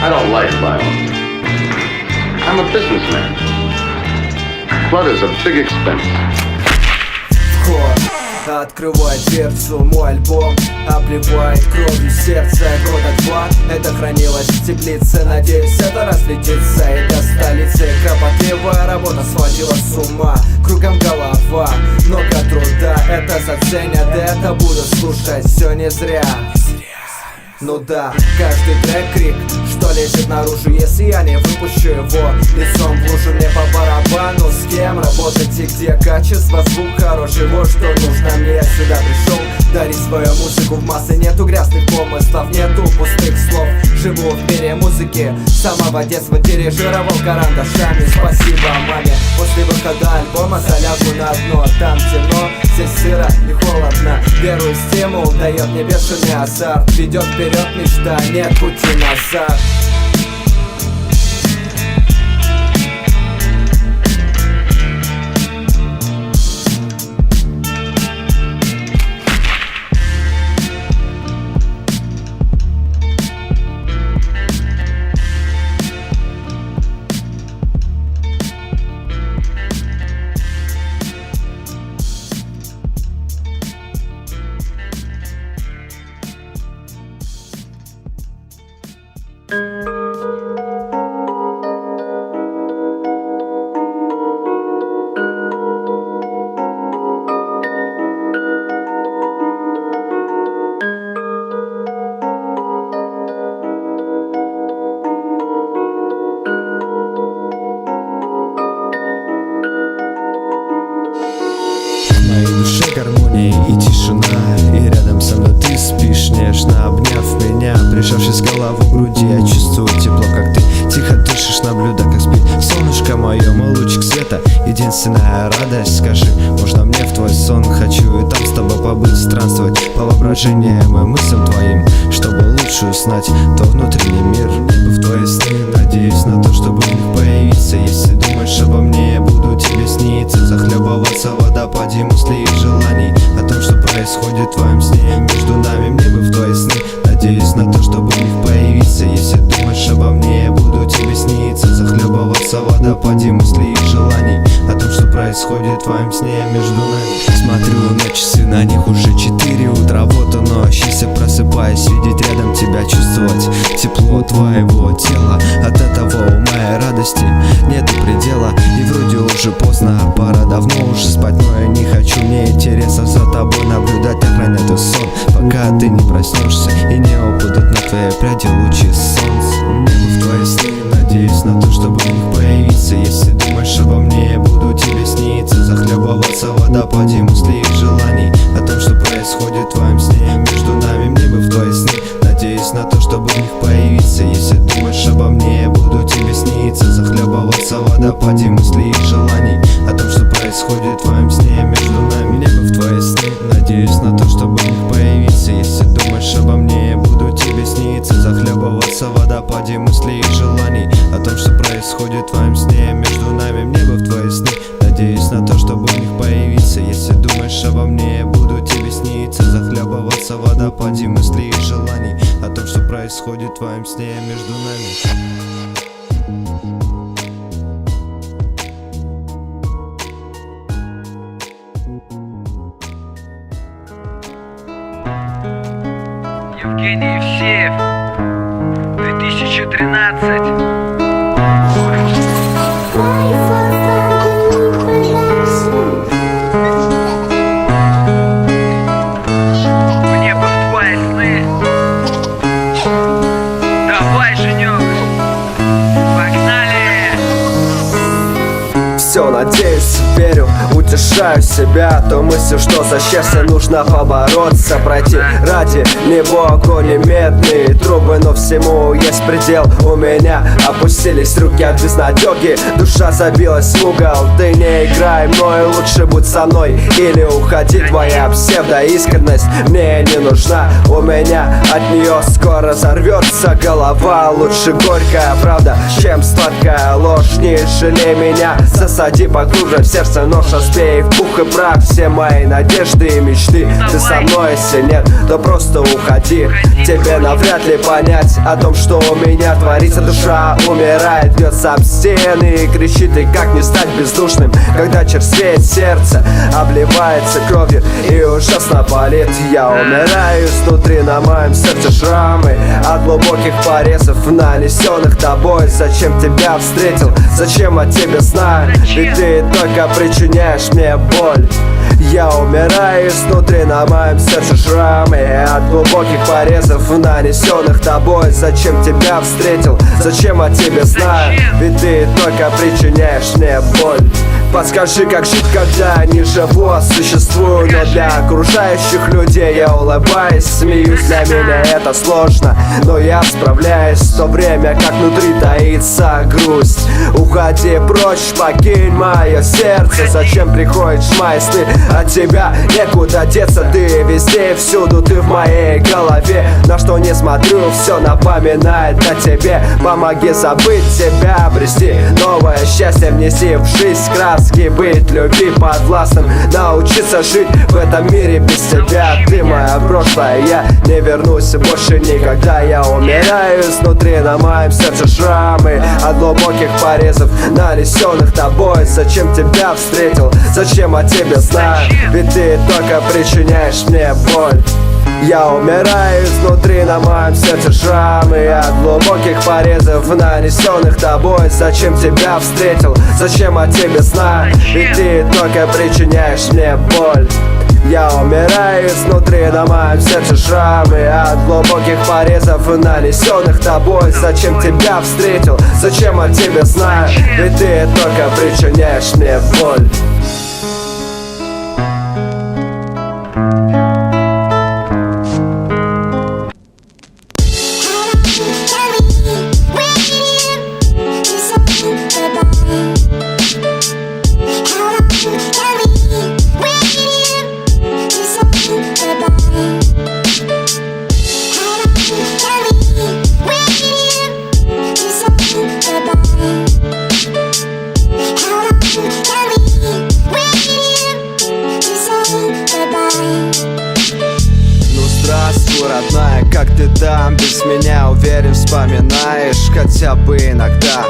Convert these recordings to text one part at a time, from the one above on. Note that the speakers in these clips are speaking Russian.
I don't like violence. I'm a businessman. Blood is a big expense. Открывает дверцу, мой альбом обливает кровью сердце. Года 2 это хранилось в теплице. Надеюсь, это разлетится и до столицы. Кропотливая работа сводила с ума. Кругом голова, много труда. Это заценят, это буду слушать. Все не зря. Ну да, каждый трек крик, что лезет наружу, если я не выпущу его. Лицом в лужу, мне по барабану, с кем работать и где. Качество, звук хороший, вот что нужно мне. Я сюда пришел дарить свою музыку в массы. Нету грязных помыслов, нету пустых слов. Живу в мире музыки, с самого детства дирижировал карандашами. Спасибо маме, после выхода альбома залягу на дно. Там темно, здесь сыро и холодно. Первый стимул дает мне бешеный азарт. Ведет вперед мечта, нет пути назад. В моей душе гармония и тишина, и рядом со мной ты спишь, нежно обняв меня. Прижавшись голову к груди, я чувствую тепло, как ты тихо дышишь, наблюдая, как спит солнышко мое, мой лучик света. Единственная радость, скажи, можно мне в твой сон? Хочу и там с тобой побыть, странствовать по воображениям и мыслям твоим, чтобы лучше узнать твой внутренний мир. В твои сны надеюсь на то, чтобы в них появиться. Если думаешь обо мне, я буду тебе сниться, захлебываться в водопаде мыслей и желаний о том, что происходит в твоем сне между нами. Мне бы в твои сны, надеюсь на то, чтобы в них появиться. Если думаешь обо мне, я буду тебе сниться, захлебываться в водопаде мыслей и желаний о том, что происходит в твоем сне между нами. Смотрю на часы, на них уже 4 утра. Вот оно, счастье, просыпаясь, видеть рядом тебя, чувствовать тепло твоего тела. От этого у моей радости нету предела. И вроде уже поздно, пора давно уже спать, но я не хочу. Мне интересно за тобой наблюдать, охранять твой сон, пока ты не проснешься и не упадут на твои пряди лучи солнца. Мне бы в твои сны, надеюсь на то, чтобы в них появиться. Если думаешь обо мне, я буду тебе сниться, захлебываться в водопаде мыслей и желаний о том, что происходит в твоем сне между нами. Мне бы в твои сны, надеюсь на то, чтобы в них появиться. Если думаешь обо мне, я буду тебе сниться, захлебываться в водопаде мыслей и желаний о том, что происходит в твоем сне между нами. Мне бы в твои сны, надеюсь на то, чтобы в них появиться. Если думаешь обо мне, я буду тебе сниться, захлебываться в водопаде мыслей и желаний о том, что происходит в твоем сне между нами. Мне бы в твои сны, надеюсь на то, чтобы в них появиться. Если думаешь обо мне, я буду тебе сниться, захлебываться в водопаде мыслей и желаний о том, что происходит в твоем сне между нами. Евгений Евсеев, 2013. Мне бы в твои сны. Давай, Женек, погнали. Все, надеюсь, верю, утешаю себя той мыслью, что за счастье нужно побороться, пройти ради него огонь и медные трубы. Но всему есть предел, у меня опустились руки от безнадеги, душа забилась в угол. Ты не играй мной, лучше будь со мной или уходи. Твоя псевдоискренность мне не нужна, у меня от нее скоро разорвется голова. Лучше горькая правда, чем сладкая ложь. Не жалей меня, засади поглубже в сердце нож, разбей в пух и прах все мои надежды и мечты. Ты со мной, если нет, то просто уходи. Тебе навряд ли понять о том, что у меня творится. Душа умирает, бьется об стены и кричит, и как не стать бездушным, когда черствеет сердце, обливается кровью и ужасно болит. Я умираю изнутри, на моем сердце шрамы от глубоких порезов, нанесенных тобой. Зачем тебя встретил, зачем о тебе знаю, ведь ты только причиняешь мне боль. Я умираю изнутри, на моем сердце шрамы от глубоких порезов, нанесенных тобой. Зачем тебя встретил, зачем о тебе знаю, ведь ты только причиняешь мне боль. Подскажи, как жить, когда не живу, а существую. Но для окружающих людей я улыбаюсь, смеюсь. Для меня это сложно, но я справляюсь, в то время как внутри таится грусть. Уходи прочь, покинь мое сердце. Зачем приходишь в мои сны? От тебя некуда деться. Ты везде и всюду, ты в моей голове. На что не смотрю, все напоминает о тебе. Помоги забыть тебя, обрести новое счастье, внеси в жизнь краски, быть любви подвластным, научиться жить в этом мире без тебя. Ты мое прошлое, я не вернусь больше никогда. Я умираю изнутри, на моем сердце шрамы от глубоких порезов, нанесенных тобой. Зачем тебя встретил, зачем о тебе знаю, ведь ты только причиняешь мне боль. Я умираю изнутри, на моем сердце шрамы от глубоких порезов, нанесенных тобой. Зачем тебя встретил, зачем о тебе знаю, ведь ты только причиняешь мне боль. Я умираю изнутри, на моем сердце шрамы от глубоких порезов, нанесенных тобой. Зачем тебя встретил, зачем о тебе знаю, ведь ты только причиняешь мне боль. Родная, как ты там без меня, уверен, вспоминаешь хотя бы иногда.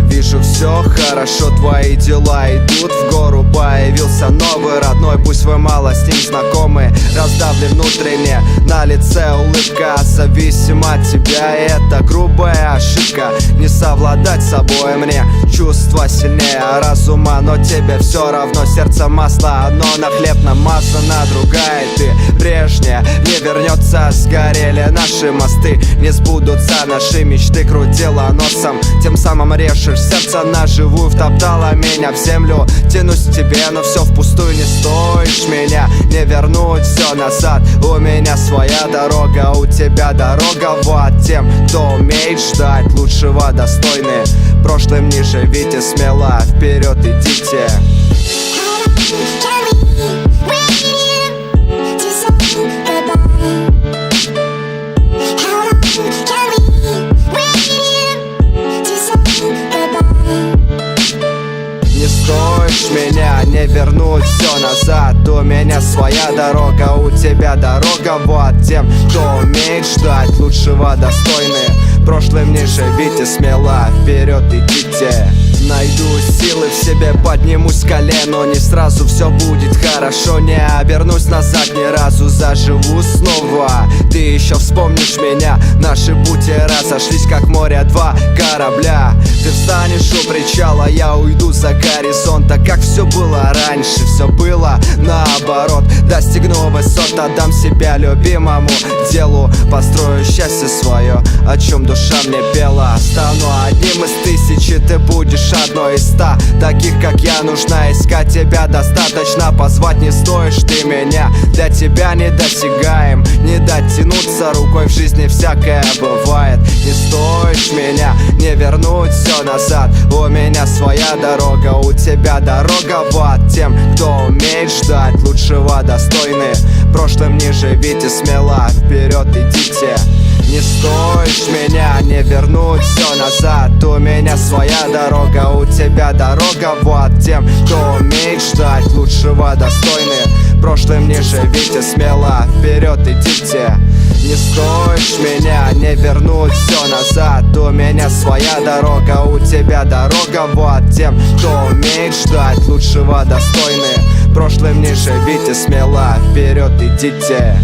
Вижу, все хорошо, твои дела идут в гору. Появился новый родной, пусть вы мало с ним знакомы. Раздавлен внутренне, на лице улыбка. Зависим от тебя, это грубая ошибка. Не совладать с собой мне, чувства сильнее разума. Но тебе все равно, сердце масло одно на хлеб намазано, другая ты прежняя не вернется. Сгорели наши мосты, не сбудутся наши мечты. Крутила носом, тем самым решишь сердце наживую. Втоптала меня в землю, тянусь к тебе, но все впустую. Не стоишь меня, не вернуть все назад. У меня своя дорога, у тебя дорога в ад. Тем, кто умеет ждать лучшего, достойны. Прошлым не живите, смело вперед идите. Не стоишь меня, не вернуть все назад. У меня своя дорога, у тебя дорога в ад. Тем, кто умеет ждать лучшего, достойны. Прошлым не живите, смело вперед идите. Найду силы в себе, поднимусь с колен, но не сразу все будет хорошо. Не обернусь назад ни разу, заживу снова. Ты еще вспомнишь меня, наши пути разошлись, как море два корабля. Ты встанешь у причала, я уйду за горизонт. Так как все было раньше, все было наоборот. Достигну высот, отдам себя любимому делу. Построю счастье свое, о чем душа мне пела. Стану одним из тысячи, ты будешь одной из 100. Таких как я нужна, искать тебя достаточно. Позвать не стоишь ты меня, для тебя недосягаем. Не дотянуться рукой, в жизни всякое бывает. Не стоишь меня, не вернуть все назад. У меня своя дорога, у тебя дорога в ад. Тем, кто умеет ждать лучшего, достойны. Прошлым не живите, смело вперед идите. Не стоишь меня, не вернуть все назад. У меня своя дорога, у тебя дорога. Вот тем, кто умеет ждать лучшего, достойны. Прошлым не живите, смело вперед идите. Не стоишь меня, не вернуть все назад. У меня своя дорога, у тебя дорога. Вот тем, кто умеет ждать лучшего, достойны. Прошлым не живите, смело вперед идите.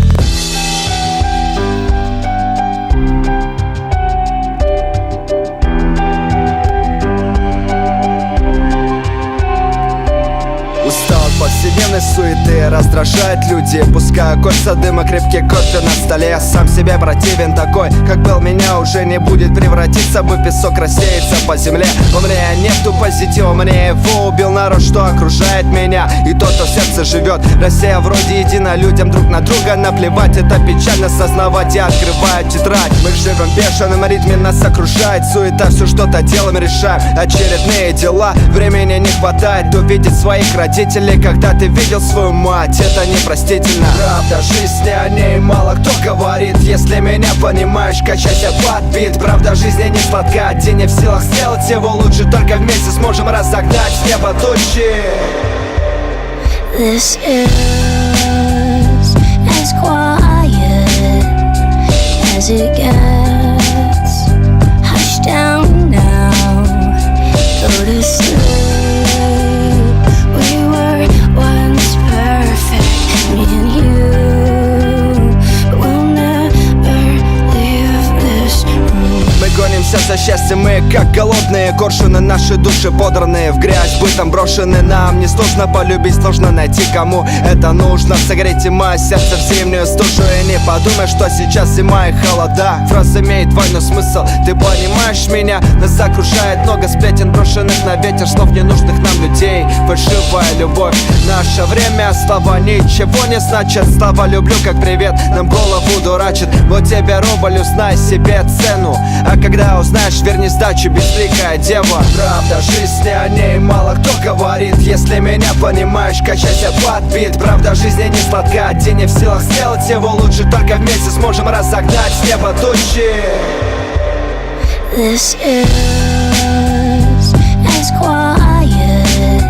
Устал от повседневной суеты, раздражает люди. Пускаю кольца дыма, крепкий кофе на столе. Сам себе противен такой, как был, меня уже не будет. Превратиться бы в песок, рассеяться по земле. У меня нету позитива, мне его убил народ, что окружает меня. И тот, кто в сердце живет. Россия вроде едина, людям друг на друга наплевать. Это печально сознавать, я открываю тетрадь. Мы живем в бешеном ритме, нас окружает суета. Все что-то делаем, решаем очередные дела. Времени не хватает увидеть своих родителей, когда ты видел свою мать. Это непростительно. Правда жизни, о ней мало кто говорит. Если меня понимаешь, качайся под бит. Правда жизни не сладка, один не в силах сделать его лучше. Только вместе сможем разогнать с неба тучи. This is as quiet as it gets. Hush down now, go to sleep. We were once perfect, me and you, but we'll never leave this room. Мы гонимся за счастьем, мы как голодные коршуны. Наши души подранные в грязь, бытом брошены. Нам несложно полюбить, сложно найти, кому это нужно. Согрейте мое сердце в зимнюю стужу. И не подумай, что сейчас зима и холода. Фраза имеет двойной смысл, ты понимаешь меня. Нас окружает много сплетен, брошенных на ветер слов ненужных нам людей. Фальшивая любовь, наше время. Слова ничего не значат. Слова люблю как привет нам голову дурачит. Вот тебе рубль, узнай себе цену. А когда узнаешь, верни сдачу, безликая дева. Правда жизни, о ней мало кто говорит. Если меня понимаешь, качайся под бит. Правда жизни не сладка, один не в силах сделать его лучше. Только вместе сможем разогнать с неба тучи. This is as quiet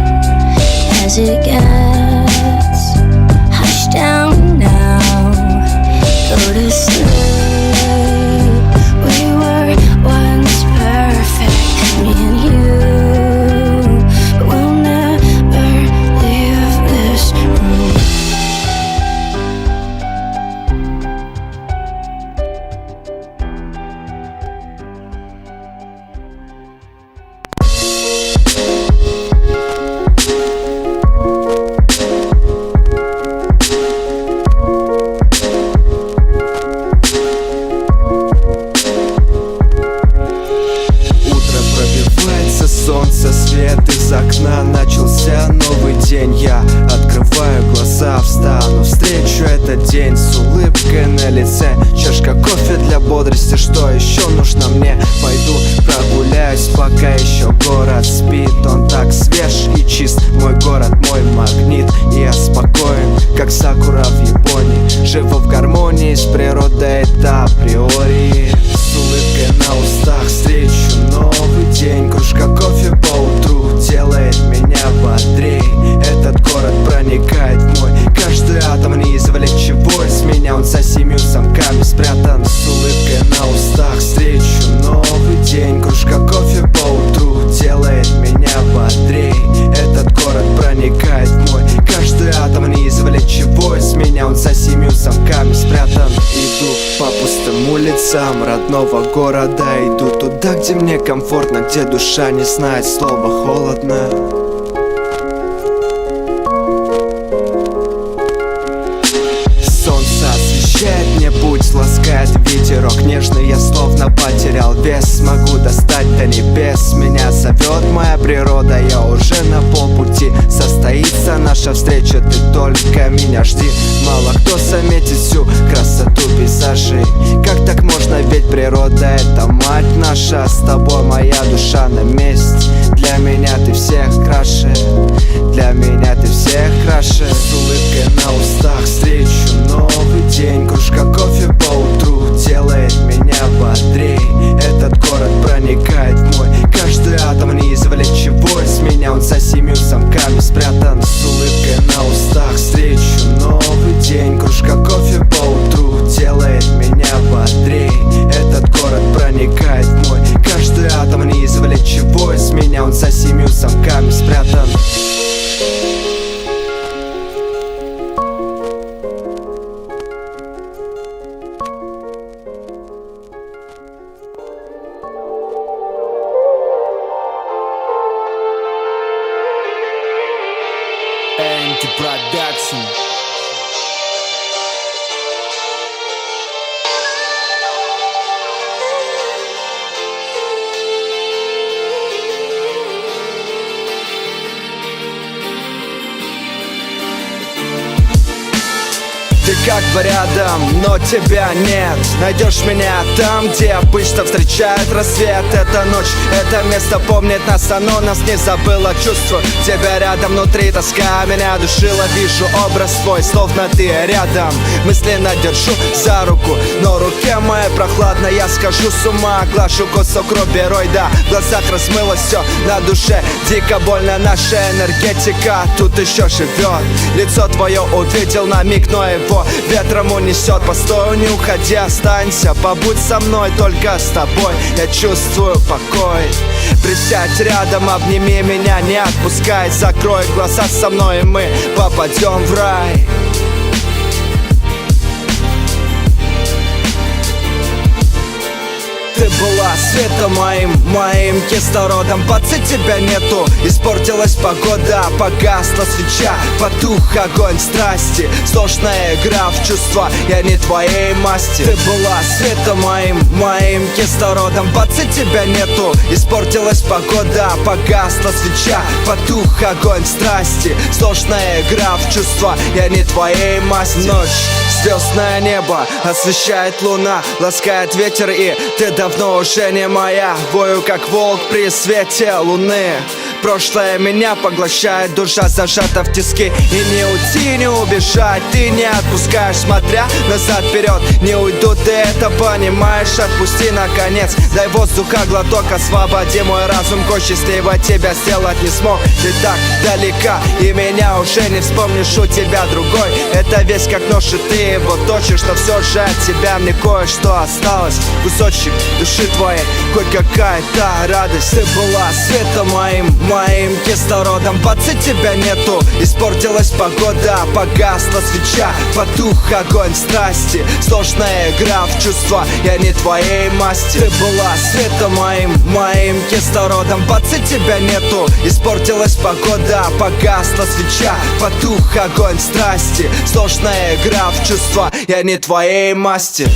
as it gets. Hush down now, go to sleep. We were once perfect, me and you, but we'll never leave this room. Солнце, свет из окна, начался новый день. Я открываю глаза, встану, встречу этот день с улыбкой на лице. Чашка кофе для бодрости, что еще нужно мне? Пойду прогуляюсь, пока еще город спит. Он так свеж и чист, мой город, мой магнит. И я спокоен, как сакура в Японии. Живу в гармонии с природой, это априори. С улыбкой на устах встречу новый день. Кружка кофе по утру делает меня бодрей. Этот город проникает в мой каждый атом. Не извлечь чего из меня, он за 7 замками спрятан. С улыбкой на устах встречу новый день. Кружка кофе по утру делает меня бодрей. Этот город проникает в мой каждый атом. Не извлечь чего из меня, он за 7 замками спрятан. Иду по пустым улицам родного города. Иду туда, где мне комфортно, где душа не знает слова холодно. Солнце освещает мне путь, ласкает ветерок нежный. Я словно потерял вес, смогу достать до небес. Меня зовет моя природа, я уже на полпути. Состоится наша встреча, ты только меня жди. Мало кто заметит всю красоту пейзажей. Как так можно, ведь природа это мать наша. С тобой моя душа на месте. Для меня ты всех краше, для меня ты всех краше. С улыбкой на устах как бы рядом, но тебя нет. Найдешь меня там, где обычно встречает рассвет. Эта ночь, это место помнит нас, оно нас не забыло. Чувствую тебя рядом, внутри тоска меня душила. Вижу образ твой, словно ты рядом. Мысленно держу за руку, но руке моей прохладно. Я скажу с ума, глажу кусок рубероида. В глазах размылось все, на душе дико больно. Наша энергетика тут еще живет. Лицо твое увидел на миг, но его ветром унесет. Постой, не уходи, останься, побудь со мной, только с тобой я чувствую покой. Присядь рядом, обними меня, не отпускай. Закрой глаза со мной, и мы попадем в рай. Ты была светом моим кислородом. Пацы, тебя нету, испортилась погода. Погасла свеча, потух огонь страсти. Сложная игра в чувства, я не твоей масти. Ты была светом моим кислородом. Пацы, тебя нету, испортилась погода. Погасла свеча, потух огонь страсти. Сложная игра в чувства, я не твоей масти. Ночь, звездное небо, освещает луна, ласкает ветер, и ты давно уже не моя. Вою как волк при свете луны. Прошлое меня поглощает, душа зажата в тиски. И не уйти, не убежать, ты не отпускаешь, смотря назад, вперед. Не уйду, ты это понимаешь, отпусти наконец. Дай воздуха глоток, освободи мой разум. Кой счастливо тебя сделать не смог. Ты так далека, и меня уже не вспомнишь. У тебя другой, это весь как нож, и ты его точишь. Но все же от тебя мне кое-что осталось. Кусочек души твоей, хоть какая-то радость. Ты была светом моим кислородом. Пацы, тебя нету, испортилась погода. Погасла свеча, потух огонь страсти. Сложная игра в чувства, я не твоей масти. Ты была светом моим кислородом. Пацы, тебя нету, испортилась погода. Погасла свеча, потух огонь страсти. Сложная игра в чувства, я не твоей масти.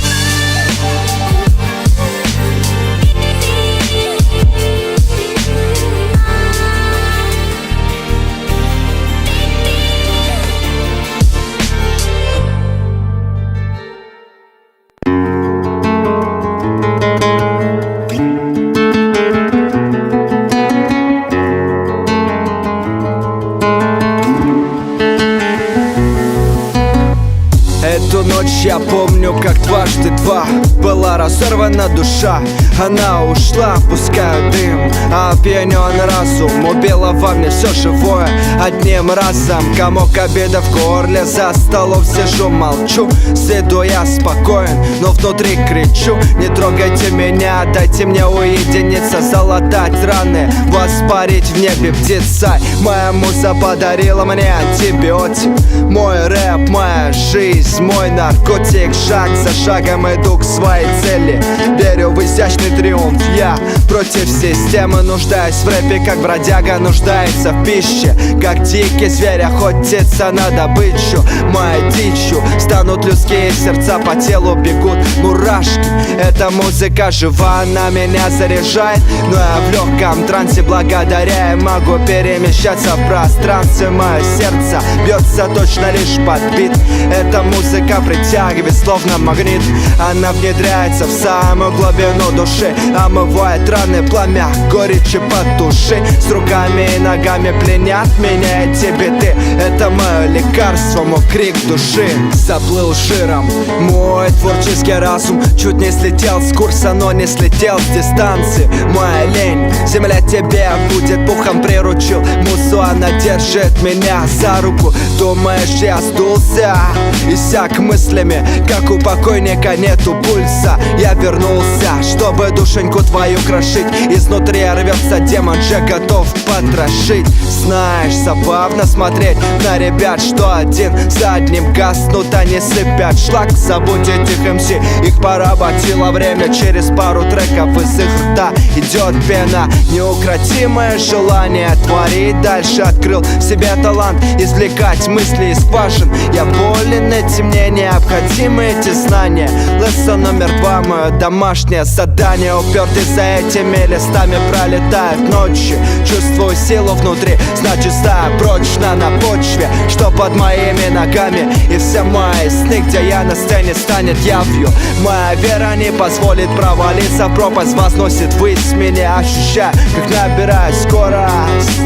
Эту ночь я помню, как дважды два. Была разорвана душа, она ушла, пускаю дым. Опьянен разум, убила во мне все живое одним разом. Комок обеда в горле, за столом сижу, молчу. С виду я спокоен, но внутри кричу: не трогайте меня, дайте мне уединиться. Залатать раны, воспарить в небе птицей. Моя муза подарила мне антибиотик. Мой рэп, моя жизнь, мой наркотик. Шаг за шагом иду к своей цели. Верю в изящный триумф, я против системы. Нуждаюсь в рэпе, как бродяга нуждается в пище. Как дикий зверь охотится на добычу. Моей дичью станут людские сердца, по телу бегут мурашки. Эта музыка жива, она меня заряжает. Но я в легком трансе, благодаря ей могу перемещаться в пространстве. Мое сердце бьется точно лишь под бит. Эта музыка притягивает словно магнит. Она внедряется в самую глубину души, омывает раны, пламя горечи потуши. С руками и ногами пленят меня эти биты. Это мое лекарство, мой крик души. Заплыл жиром мой творческий разум. Чуть не слетел с курса, но не слетел с дистанции. Моя лень, земля тебе будет пухом, приручил музу, она держит меня за руку. Думаешь, я сдулся? Иссяк мыслями, как у покойника нету пульса. Я вернулся, чтобы душеньку твою крошить. Изнутри рвется демон, же готов потрошить. Знаешь, забавно смотреть на ребят, что один за одним гаснут, они сыпят шлак. Забудь этих МС, их поработило время. Через пару треков из их рта идет пена. Неукротимое желание творить дальше. Открыл в себе талант извлекать мысли из скважин. Я болен этим, мне необходимы эти знания. Лессон номер 2, мое домашнее задание. Упертый за этими листами пролетают ночи. Чувствую силу внутри, значит стою прочно на почве, что под моими ногами. И все мои сны, где я на сцене, станет явью. Моя вера не позволит провалиться в пропасть, возносит ввысь меня, ощущая, как набираю скорость.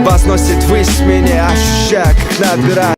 Возносит ввысь меня, ощущая, как набираю